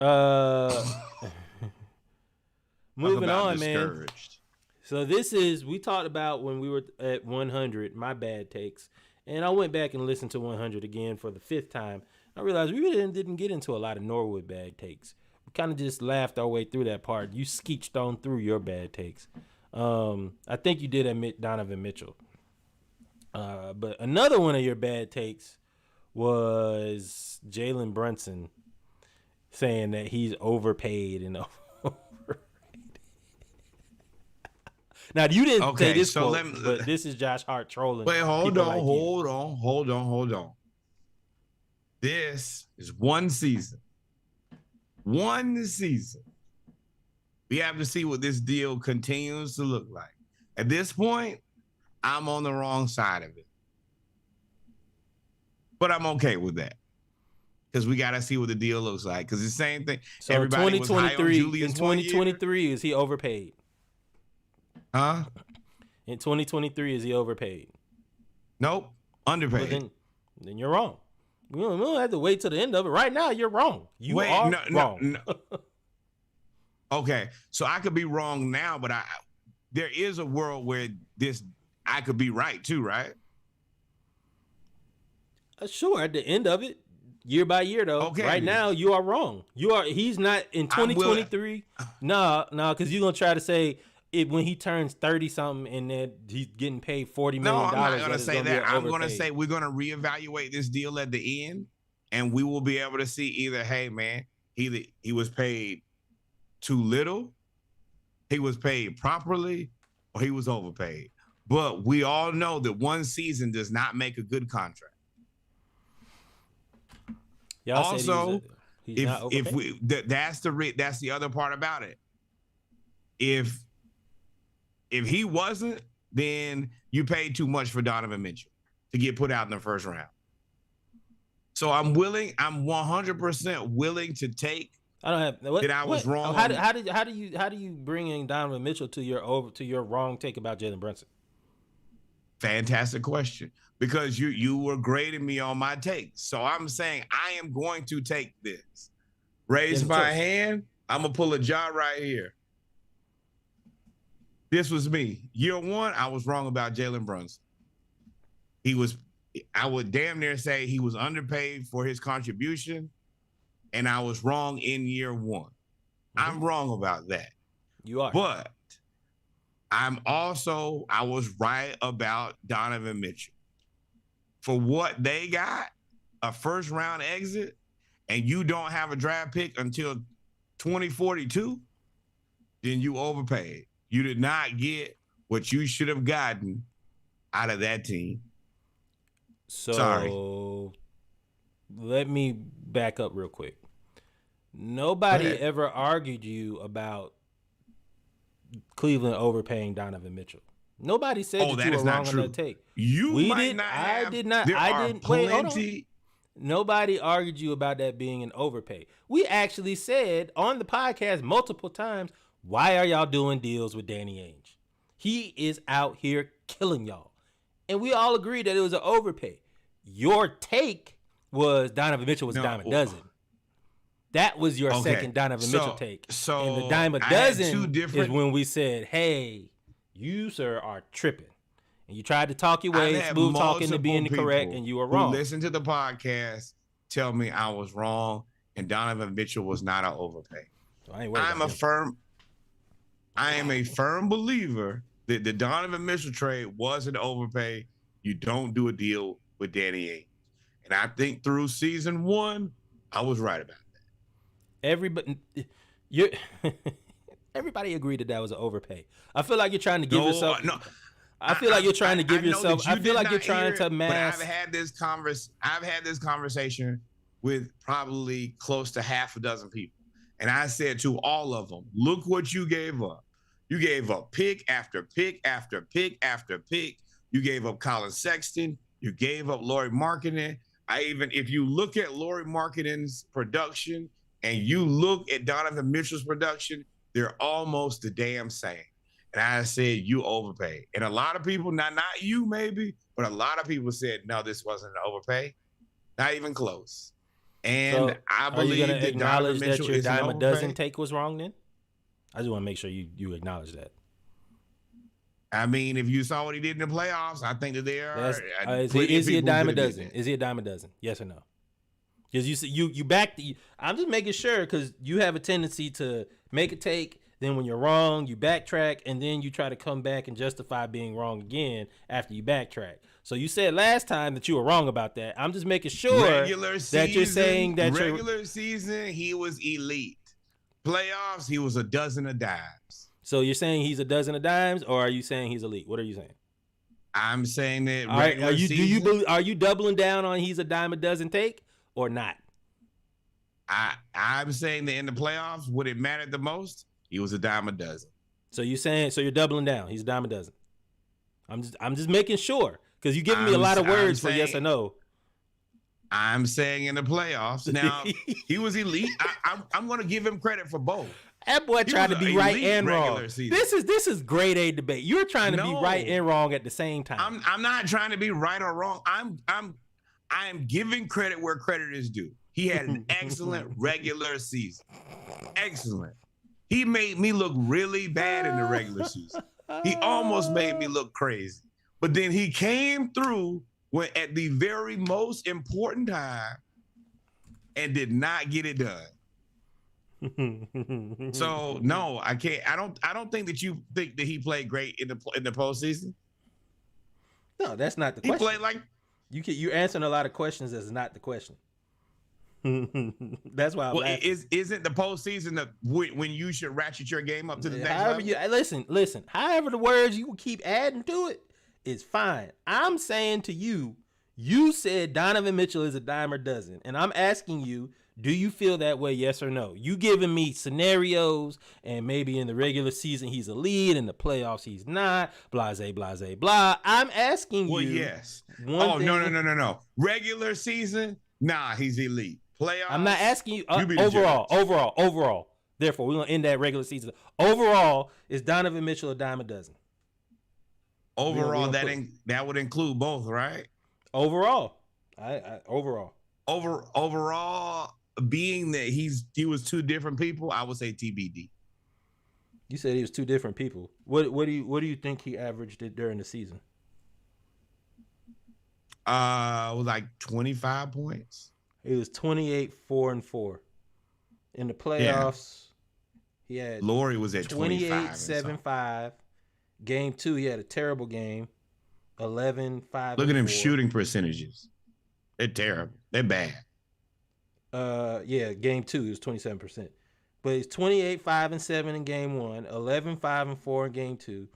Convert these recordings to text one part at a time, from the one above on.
Uh, Talk moving about on, man. discouraged. So we talked about when we were at 100, my bad takes. And I went back and listened to 100 again for the fifth time. I realized we really didn't get into a lot of Norwood bad takes. We kind of just laughed our way through that part. You skeeched on through your bad takes. I think you did admit Donovan Mitchell. But another one of your bad takes was Jalen Brunson saying that he's overpaid and Now you didn't say this quote, but this is Josh Hart trolling. Wait, hold on. This is one season. One season. We have to see what this deal continues to look like. At this point, I'm on the wrong side of it. But I'm okay with that. Because we got to see what the deal looks like. Because it's the same thing. So everybody 2023, in 2023, is he overpaid? Huh? In 2023, is he overpaid? Nope. Underpaid. Well, then you're wrong. We don't have to wait till the end of it. Right now, you're wrong. You are wrong. No. Okay. So I could be wrong now, but there is a world where I could be right too, right? Sure. At the end of it, year by year, though. Okay. Right now, you are wrong. He's not in 2023. No, because you're gonna try to say when he turns 30 something and then he's getting paid $40 million. No, I'm not gonna say that. I'm gonna say we're gonna reevaluate this deal at the end, and we will be able to see either, hey man, he was paid too little, he was paid properly, or he was overpaid. But we all know that one season does not make a good contract. Y'all also, that's the other part about it. If he wasn't, then you paid too much for Donovan Mitchell to get put out in the first round. So I'm 100% willing to take. I was wrong. How do you bring in Donovan Mitchell to your wrong take about Jalen Brunson? Fantastic question, because you were grading me on my take. So I'm saying I am going to take this. Raise my hand. I'm gonna pull a jaw right here. This was me. Year one, I was wrong about Jalen Brunson. I would damn near say he was underpaid for his contribution, and I was wrong in year one. Mm-hmm. I'm wrong about that. You are. But I was right about Donovan Mitchell. For what they got, a first round exit, and you don't have a draft pick until 2042, then you overpaid. You did not get what you should have gotten out of that team. So, sorry. Let me back up real quick. Nobody ever argued you about Cleveland overpaying Donovan Mitchell. Nobody said that you were wrong on that take. I did not. Wait, hold on. Nobody argued you about that being an overpay. We actually said on the podcast multiple times, why are y'all doing deals with Danny Ainge? He is out here killing y'all. And we all agreed that it was an overpay. Your take was Donovan Mitchell was a dime a dozen. That was your second Donovan Mitchell take. And the dime a dozen is when we said, hey, you, sir, are tripping. And you tried to talk your way, smooth talking to being correct, and you were wrong. Listen to the podcast, tell me I was wrong, and Donovan Mitchell was not an overpay. So I am a firm believer that the Donovan Mitchell trade was an overpay. You don't do a deal with Danny Ainge. And I think through season one, I was right about that. Everybody agreed that was an overpay. I feel like you're trying to give yourself. No, I feel like you're trying to give yourself. I feel like you're trying to mask. But I've had this conversation with probably close to half a dozen people. And I said to all of them, look what you gave up. You gave up pick after pick after pick after pick. You gave up Colin Sexton. You gave up Lauri Markkanen. If you look at Lauri Markkanen's production and you look at Donovan Mitchell's production, they're almost the damn same. And I said, you overpaid. And a lot of people, not you maybe, but a lot of people said, no, this wasn't an overpay. Not even close. And I believe that Donovan Mitchell your isn't dime a dozen overpaid. take was wrong then? I just want to make sure you acknowledge that. I mean, if you saw what he did in the playoffs, I think that there are. Is he a dime a dozen? Is he a dime a dozen? Yes or no? Because you back the. I'm just making sure because you have a tendency to make a take, then when you're wrong, you backtrack, and then you try to come back and justify being wrong again after you backtrack. So you said last time that you were wrong about that. I'm just making sure that you're saying that regular season he was elite. Playoffs he was a dozen of dimes. So you're saying he's a dozen of dimes, or are you saying he's elite? What are you saying? I'm saying that regular season. Are you doubling down on he's a dime a dozen take or not? I'm saying that in the playoffs, would it matter the most? He was a dime a dozen. So you're doubling down. He's a dime a dozen. I'm just making sure because you're giving me a lot of words for yes or no. I'm saying in the playoffs. Now he was elite. I'm going to give him credit for both. That boy tried to be right and wrong. Season. This is grade A debate. You're trying to be right and wrong at the same time. I'm not trying to be right or wrong. I am giving credit where credit is due. He had an excellent regular season. Excellent. He made me look really bad in the regular season. He almost made me look crazy. But then he came through when at the very most important time and did not get it done. So no, I can't. I don't think that you think that he played great in the postseason. No, that's not the question. He played like you're answering a lot of questions that's not the question. That's why. Isn't the postseason when you should ratchet your game up to the next level? Listen. However, the words you keep adding to it is fine. I'm saying to you, you said Donovan Mitchell is a dime a dozen, and I'm asking you, do you feel that way? Yes or no? You giving me scenarios, and maybe in the regular season he's a lead, in the playoffs he's not. Blase, blase, blah. I'm asking you. Well, yes. No. Regular season, nah, he's elite. Playoffs. I'm not asking you overall. Therefore, we're gonna end that regular season. Overall, is Donovan Mitchell a dime a dozen? Overall, that would include both, right? Overall, overall, being that he was two different people, I would say TBD. You said he was two different people. What do you think he averaged it during the season? Was like 25 points. It was 28, 4, and 4. In the playoffs, he had Laurie was at 28, 7, 5. Game 2, he had a terrible game. 11, 5. Look at him 4. shooting percentages. They're terrible. They're bad. Game 2 is 27%. But it's 28, 5, and 7 in game 1, 11, 5, and 4 in game 2,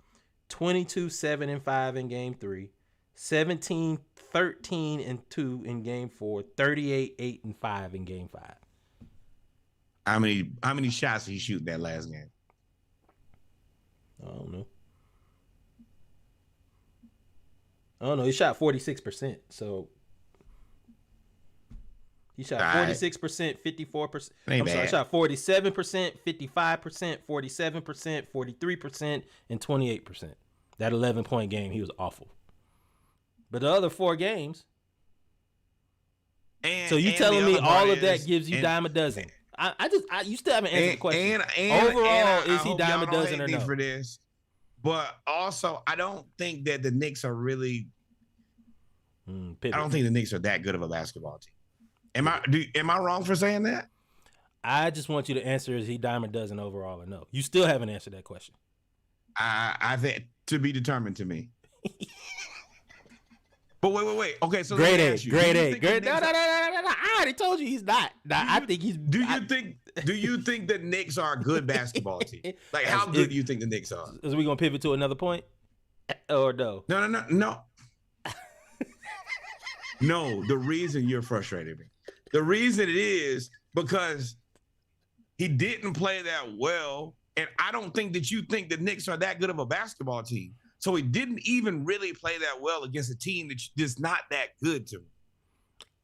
22, 7, and 5 in game 3, 17, 13, and 2 in game 4, 38, 8, and 5 in game 5. How many shots did he shoot that last game? I don't know. He shot 46%. So he shot 46%, 54%. I'm sorry, he shot 47%, 55%, 47%, 43%, and 28%. That 11-point game, he was awful. But the other 4 games. So you telling me all of that gives you dime a dozen? You still haven't answered the question. Overall, is he dime a dozen or no? For this, but also, I don't think that the Knicks are really. I don't think the Knicks are that good of a basketball team. Am I wrong for saying that? I just want you to answer: is he dime a dozen overall or no? You still haven't answered that question. I think to be determined to me. But wait. Okay, so grade A. No. I already told you he's not. I think he's. Do you think the Knicks are a good basketball team? Like, how good do you think the Knicks are? Is we gonna pivot to another point, or no? No. No. The reason you're frustrated, the reason it is because he didn't play that well, and I don't think that you think the Knicks are that good of a basketball team. So he didn't even really play that well against a team that's just not that good to him.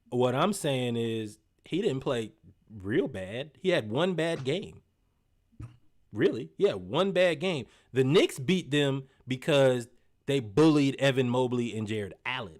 What I'm saying is he didn't play real bad. He had one bad game. Really? Yeah, one bad game. The Knicks beat them because they bullied Evan Mobley and Jared Allen.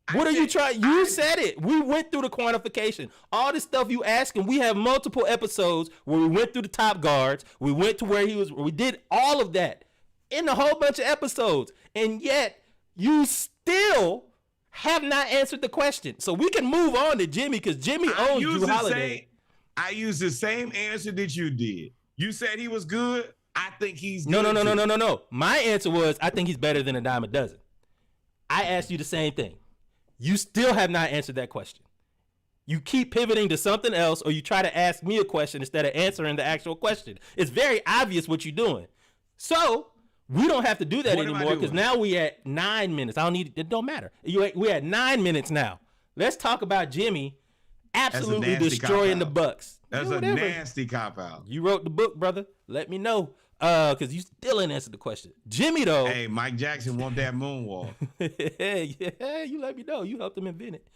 What are you trying? You said it. We went through the quantification. All this stuff you asking, we have multiple episodes where we went through the top guards. We went to where he was. We did all of that in a whole bunch of episodes. And yet, you still have not answered the question. So we can move on to Jimmy because Jimmy owns Jrue Holiday. I used the same answer that you did. You said he was good. I think he's good. No. My answer was I think he's better than a dime a dozen. I asked you the same thing. You still have not answered that question. You keep pivoting to something else, or you try to ask me a question instead of answering the actual question. It's very obvious what you're doing. So we don't have to do that anymore because now we at 9 minutes. It don't matter. We at 9 minutes now. Let's talk about Jimmy absolutely destroying the Bucks. That's a nasty cop-out. You wrote the book, brother. Let me know. Because you still ain't answered the question. Jimmy, though. Hey, Mike Jackson want that moonwalk. Yeah, you let me know. You helped him invent it.